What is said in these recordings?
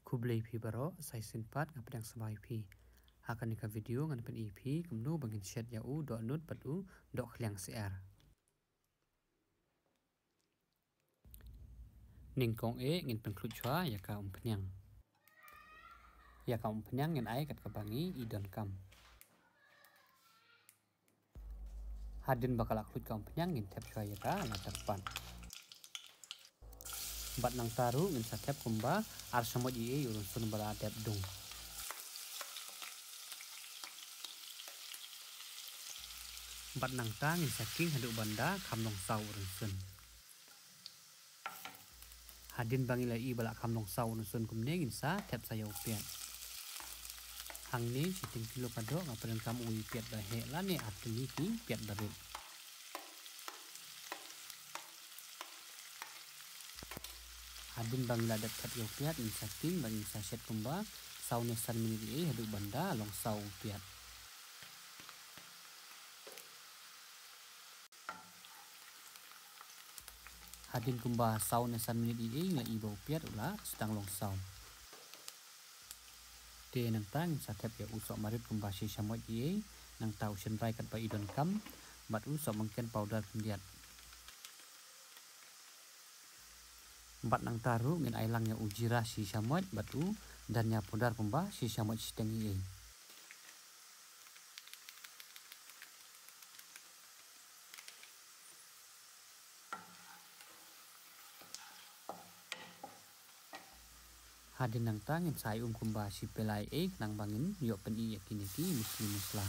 Kublai pi baro sai sinpat ngapedang samai pi. Hakan nika video ngan pen EP kemnu bangin shed ya u do nut patu do khliang CR. Ning kong ngin pen kluchwa ya ka penyang. Ya ka penyang ngin ai kat kabangi idon kam. Hadin bakal klut ka penyang ngin tep chwa ya ka la terpan. Bat nang taru ngin sa tep kumba ar samot ie urun sun bala tep dung. Bat nang ta ngin sa king hadu banda kam long sau urun sun. Hadin bangila i bala kam long sau urun sun kumne ngin sa tep sa yau pian. Hang ni siting kilo kadok ngapain kam ui piat dah he la ne atli ki piat barit. Hadin bangila dak tep yau piat ngin sa king bangin sa shet kumba sau ne san minit i hadu banda long sau piat. Hadin kumba sau ne san minit i nga i bau piat ula sedang long sau. Te nang tang sa tep ya usok marit kumba si samot ye nang tau senrai kat ba idon kam bat usok mungkin powder pendiat. Bat nang taru ngin ailang ya ujira si samot batu dan ya powder kumba si samot steng ye. Hadin nang tangin sai kumba si pelai nang bangin yo pen i yakini ki musla.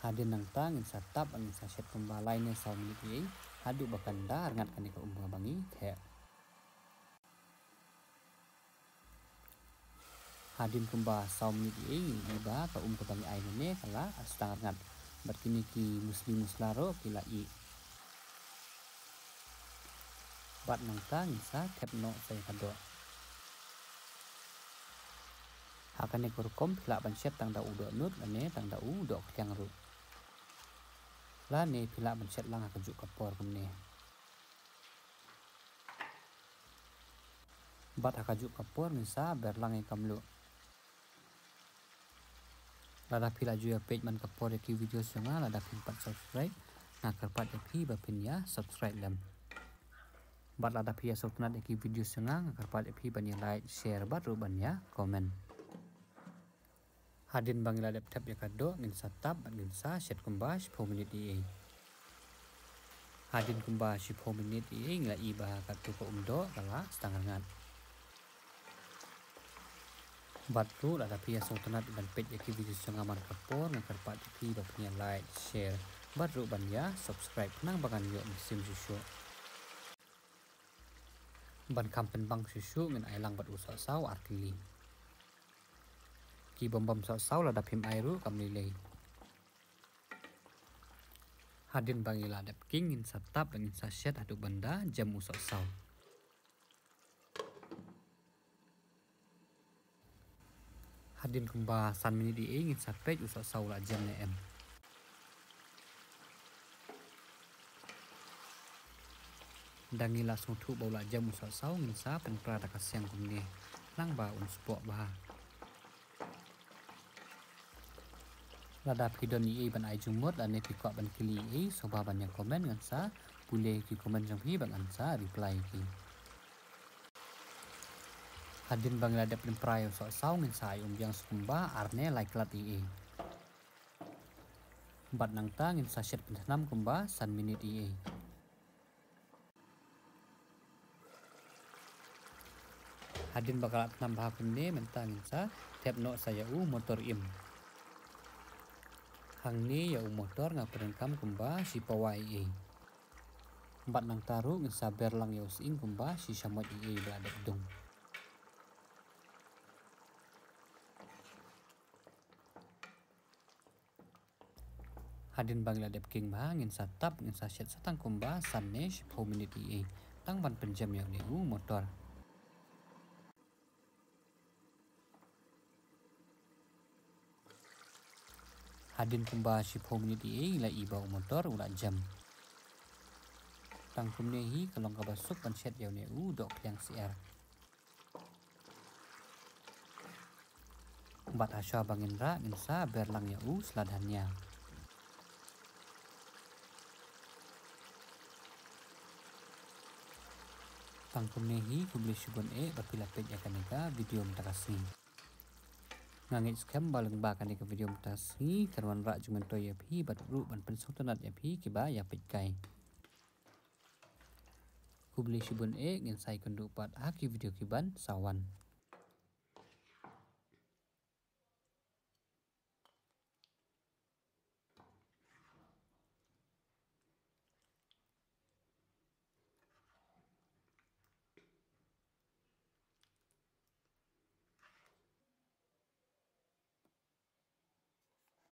Hadin nang tangin sa tap angin sa set kumba lain ne sau minit ye hadu bakanda ngat kan ka umba bangi the. Hadin kumba sau minit ye iba ka ka bangi ai ne kala astang ngat berkini ki musla ro kila i. Bat nang tangin sa tep no sai kado. Hakan ne kurkom kila ban set tang da u do nut ne tang da u do kyang ru. La ne pila ban set lang akajuk kapor kumne. Bat akajuk kapor nisa berlang e kamlu. Lada pila juya page man kapor ki video sunga lada pin pat subscribe na karpat pi ba pin ya subscribe lem. Bat lada pia soknat ki video sunga karpat pi ban ya like share bat ru ban ya comment. Hadin bangila laptop ya kado ngin satap ngin sa set kumba 10 minit i. Hadin kumba 10 minit i ngla iba katu ko umdo kala setengah ngat. Batu lada pia soknat ban page ki video sunga man kapor na karpat pi ba pin ya like share bat ru ban ya subscribe nang bagan yo sim susu. Ban kampen bang susu ngin ailang bat usa sau arkili. Ki bom sau la dapim airu kam nilai. Hadin bangila dap king in satap ngin sa set adu banda jam usok sau. Hadin kumba san minit di ngin sa page usok sau la jam ne em. Dangila sutu bola jam usok sau ngin sa pen prada kasyang kumne nang ba un sport ba. Lada pidon i ban ai jumot la ne pikwa ban kili i soba ban yang komen ngan sa pule ki komen jang hi ban ansa reply ki. Hadin bangla dap pen prayo so sau ngin sa yang skumba arne like lat i. Bat nang ta ngin sa set pen kumba san minit i. Hadin bakal nambah kumne mentangin sa tep no saya motor im. Hang ni ya motor ngapain kam kumba si pawai i. Bat nang taru ngin sa berlang ya using kumba si samot i berada dung. Hadin bangla dep king ba ngin sa tap ngin sa set satang kumba san ne 10 minit i. Tang ban penjam ya ni motor. hadin kumba shipho menit la ibau motor ula jam tangkum nehi kalong kabasuk pancet yau ne dok yang CR bat asya bangin ra insa berlang ya seladannya tangkum nehi kubli shibun bapila page akaneka video mtakasi ngangit scam baleng bakan ke video mutasi karwan ra jumen to ya phi bat ru ban pensuk tanat ya phi kiba ya page kai kubli shibun ngin sai kundu pat aki video kiban sawan